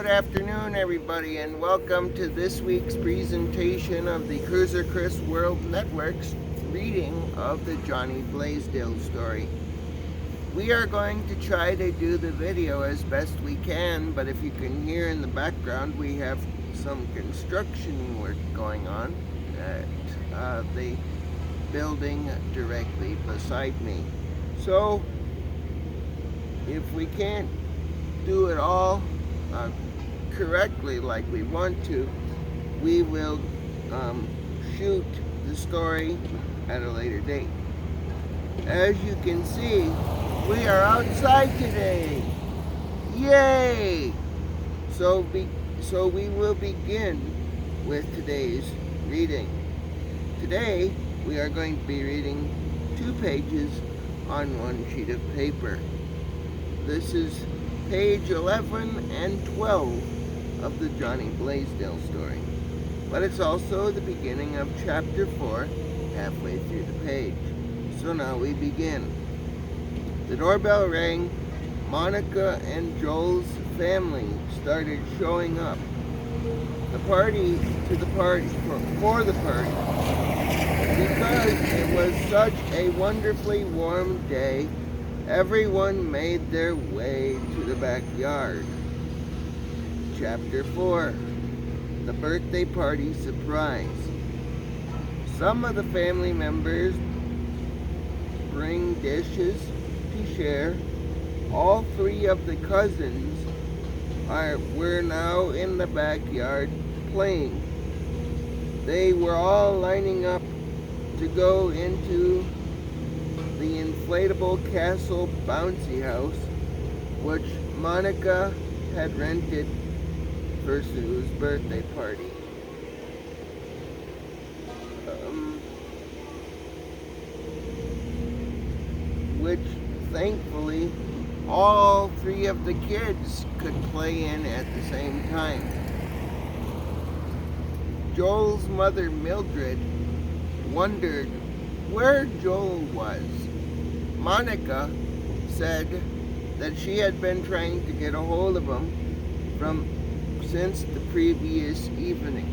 Good afternoon, everybody, and welcome to this week's presentation of the Cruiser Chris World Network's reading of the Johnny Blaisdell story. We are going to try to do the video as best we can, but if you can hear in the background, we have some construction work going on at the building directly beside me. So, if we can't do it all correctly like we want to, we will shoot the story at a later date. As you can see, we are outside today. Yay! So we will begin with today's reading. Today we are going to be reading 2 pages on one sheet of paper. This is page 11 and 12 of the Johnny Blaisdell story. But it's also the beginning of chapter 4, halfway through the page. So now we begin. The doorbell rang. Monica and Joel's family started showing up. For the party. Because it was such a wonderfully warm day, everyone made their way to the backyard. Chapter 4. The birthday party surprise. Some of the family members bring dishes to share. All 3 of the cousins were now in the backyard playing. They were all lining up to go into the inflatable castle bouncy house, which Monica had rented for Sue's birthday party. Which thankfully all 3 of the kids could play in at the same time. Joel's mother, Mildred, wondered where Joel was. Monica said that she had been trying to get a hold of him since the previous evening.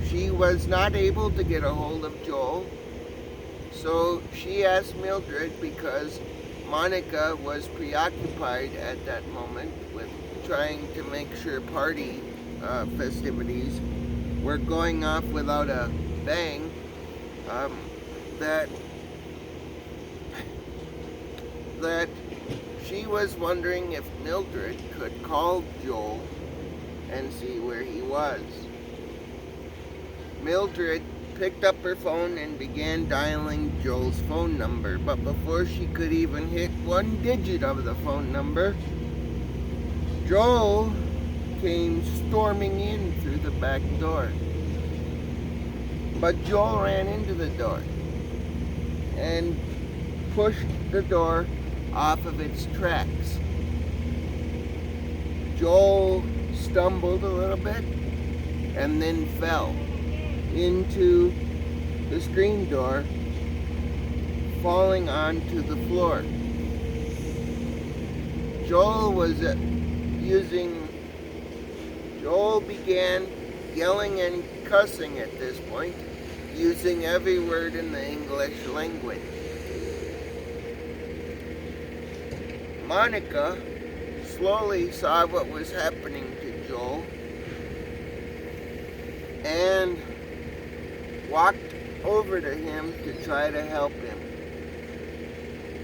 She was not able to get a hold of Joel, so she asked Mildred, because Monica was preoccupied at that moment with trying to make sure party festivities were going off without a bang, that she was wondering if Mildred could call Joel and see where he was. Mildred picked up her phone and began dialing Joel's phone number, but before she could even hit 1 digit of the phone number, Joel came storming in through the back door. But Joel ran into the door and pushed the door off of its tracks. Joel stumbled a little bit and then fell into the screen door, falling onto the floor. Joel began yelling and cussing at this point, using every word in the English language. Monica slowly saw what was happening to Joel and walked over to him to try to help him.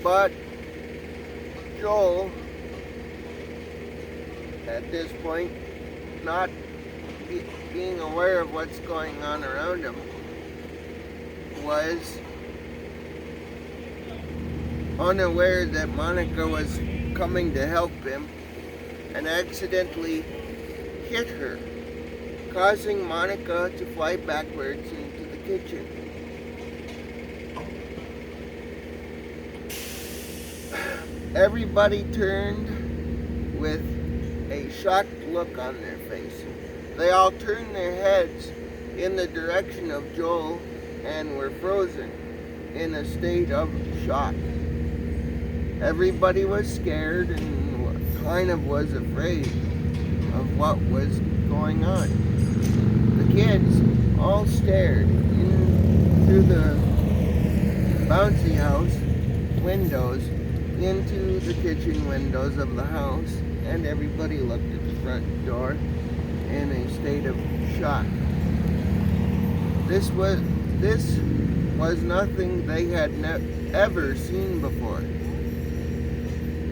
But Joel, at this point, not being aware of what's going on around him, was unaware that Monica was coming to help him, and accidentally hit her, causing Monica to fly backwards into the kitchen. Everybody turned with a shocked look on their face. They all turned their heads in the direction of Joel and were frozen in a state of shock. Everybody was scared and kind of was afraid. of what was going on. The kids all stared in through the bouncy house windows into the kitchen windows of the house, and everybody looked at the front door in a state of shock. This was nothing they had ever seen before.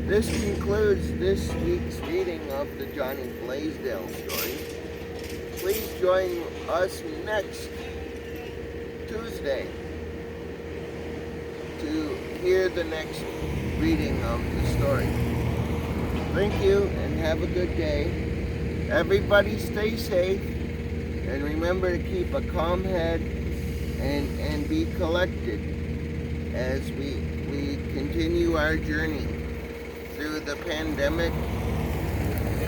This concludes this week's reading of the Johnny Blaisdell story. Please join us next Tuesday to hear the next reading of the story. Thank you and have a good day. Everybody stay safe and remember to keep a calm head and be collected as we continue our journey through the pandemic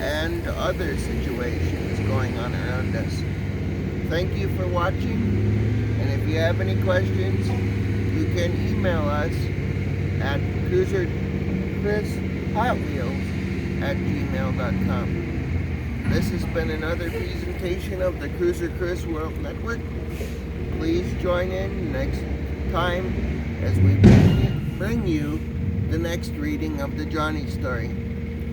and other situations going on around us. Thank you for watching, and if you have any questions, you can email us at cruiserchris.hotwheels@gmail.com. This has been another presentation of the Cruiser Chris World Network. Please join in next time as we bring you the next reading of the Johnny story.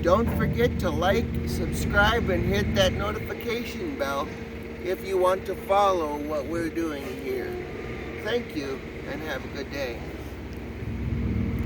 Don't forget to like, subscribe, and hit that notification bell if you want to follow what we're doing here. Thank you and have a good day.